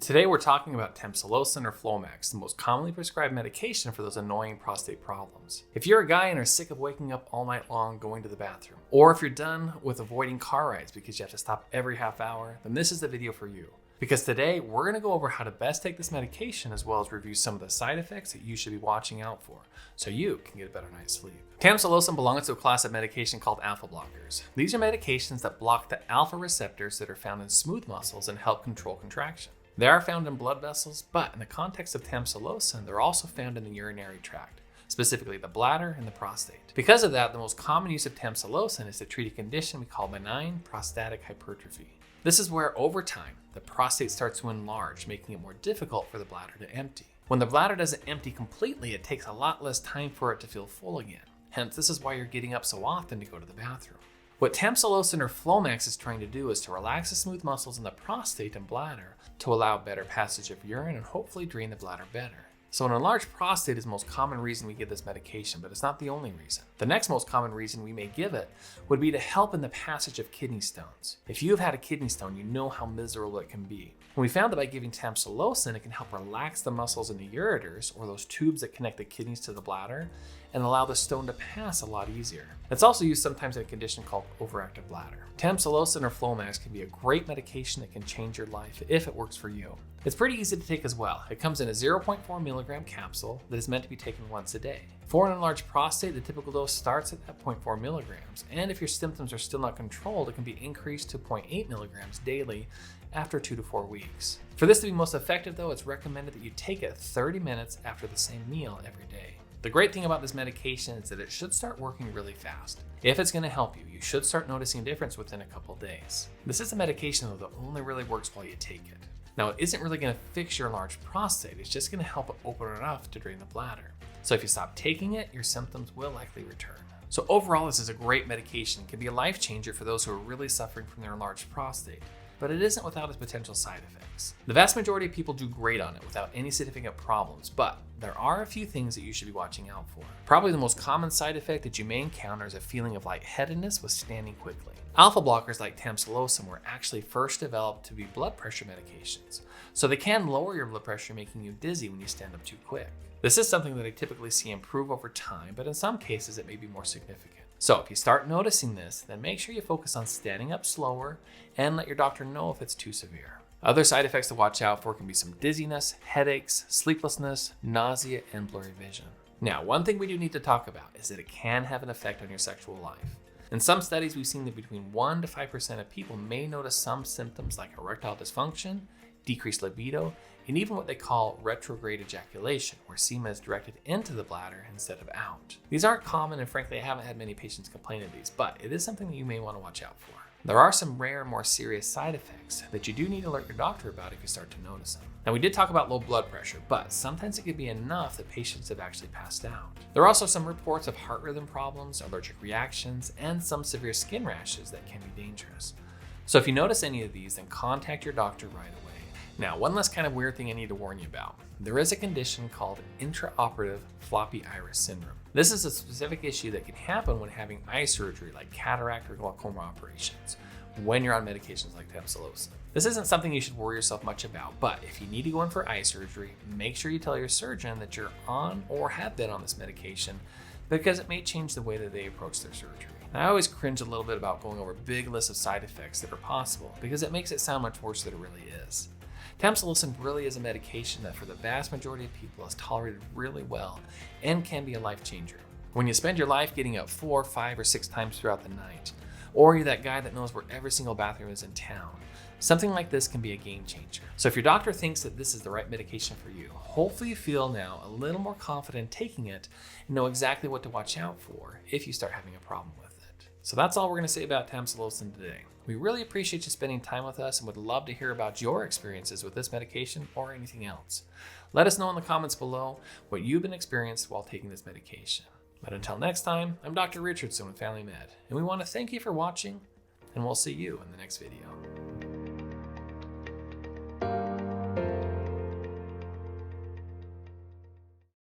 Today we're talking about TAMSULOSIN or Flomax, the most commonly prescribed medication for those annoying prostate problems. If you're a guy and are sick of waking up all night long going to the bathroom, or if you're done with avoiding car rides because you have to stop every half hour, then this is the video for you. Because today we're going to go over how to best take this medication as well as review some of the side effects that you should be watching out for so you can get a better night's sleep. TAMSULOSIN belongs to a class of medication called alpha blockers. These are medications that block the alpha receptors that are found in smooth muscles and help control contraction. They are found in blood vessels, but in the context of TAMSULOSIN, they're also found in the urinary tract, specifically the bladder and the prostate. Because of that, the most common use of TAMSULOSIN is to treat a condition we call benign prostatic hypertrophy. This is where, over time, the prostate starts to enlarge, making it more difficult for the bladder to empty. When the bladder doesn't empty completely, it takes a lot less time for it to feel full again. Hence, this is why you're getting up so often to go to the bathroom. What TAMSULOSIN or Flomax is trying to do is to relax the smooth muscles in the prostate and bladder to allow better passage of urine and hopefully drain the bladder better. So an enlarged prostate is the most common reason we give this medication, but it's not the only reason. The next most common reason we may give it would be to help in the passage of kidney stones. If you have had a kidney stone, you know how miserable it can be. And we found that by giving TAMSULOSIN, it can help relax the muscles in the ureters, or those tubes that connect the kidneys to the bladder, and allow the stone to pass a lot easier. It's also used sometimes in a condition called overactive bladder. TAMSULOSIN or Flomax can be a great medication that can change your life if it works for you. It's pretty easy to take as well. It comes in a 0.4 milligram capsule that is meant to be taken once a day. For an enlarged prostate, the typical dose starts at that 0.4 milligrams, and if your symptoms are still not controlled, it can be increased to 0.8 milligrams daily after 2 to 4 weeks. For this to be most effective though, it's recommended that you take it 30 minutes after the same meal every day. The great thing about this medication is that it should start working really fast. If it's going to help you, you should start noticing a difference within a couple days. This is a medication though that only really works while you take it. Now, it isn't really going to fix your enlarged prostate, it's just going to help it open enough to drain the bladder. So if you stop taking it, your symptoms will likely return. So overall, this is a great medication. It can be a life changer for those who are really suffering from their enlarged prostate, but it isn't without its potential side effects. The vast majority of people do great on it without any significant problems, but there are a few things that you should be watching out for. Probably the most common side effect that you may encounter is a feeling of lightheadedness with standing quickly. Alpha blockers like TAMSULOSIN were actually first developed to be blood pressure medications, so they can lower your blood pressure, making you dizzy when you stand up too quick. This is something that I typically see improve over time, but in some cases it may be more significant. So if you start noticing this, then make sure you focus on standing up slower and let your doctor know if it's too severe. Other side effects to watch out for can be some dizziness, headaches, sleeplessness, nausea, and blurry vision. Now, one thing we do need to talk about is that it can have an effect on your sexual life. In some studies, we've seen that between 1 to 5% of people may notice some symptoms like erectile dysfunction, decreased libido, and even what they call retrograde ejaculation, where semen is directed into the bladder instead of out. These aren't common, and frankly, I haven't had many patients complain of these, but it is something that you may want to watch out for. There are some rare, more serious side effects that you do need to alert your doctor about if you start to notice them. Now, we did talk about low blood pressure, but sometimes it can be enough that patients have actually passed out. There are also some reports of heart rhythm problems, allergic reactions, and some severe skin rashes that can be dangerous. So if you notice any of these, then contact your doctor right away. Now, one less kind of weird thing I need to warn you about. There is a condition called intraoperative floppy iris syndrome. This is a specific issue that can happen when having eye surgery like cataract or glaucoma operations when you're on medications like TAMSULOSIN. This isn't something you should worry yourself much about, but if you need to go in for eye surgery, make sure you tell your surgeon that you're on or have been on this medication because it may change the way that they approach their surgery. Now, I always cringe a little bit about going over big lists of side effects that are possible because it makes it sound much worse than it really is. TAMSULOSIN really is a medication that for the vast majority of people is tolerated really well and can be a life changer. When you spend your life getting up 4, 5, or 6 times throughout the night, or you're that guy that knows where every single bathroom is in town, something like this can be a game changer. So if your doctor thinks that this is the right medication for you, hopefully you feel now a little more confident taking it and know exactly what to watch out for if you start having a problem with it. So that's all we're going to say about TAMSULOSIN today. We really appreciate you spending time with us and would love to hear about your experiences with this medication or anything else. Let us know in the comments below what you've been experienced while taking this medication. But until next time, I'm Dr. Richardson with Family Med, and we want to thank you for watching, and we'll see you in the next video.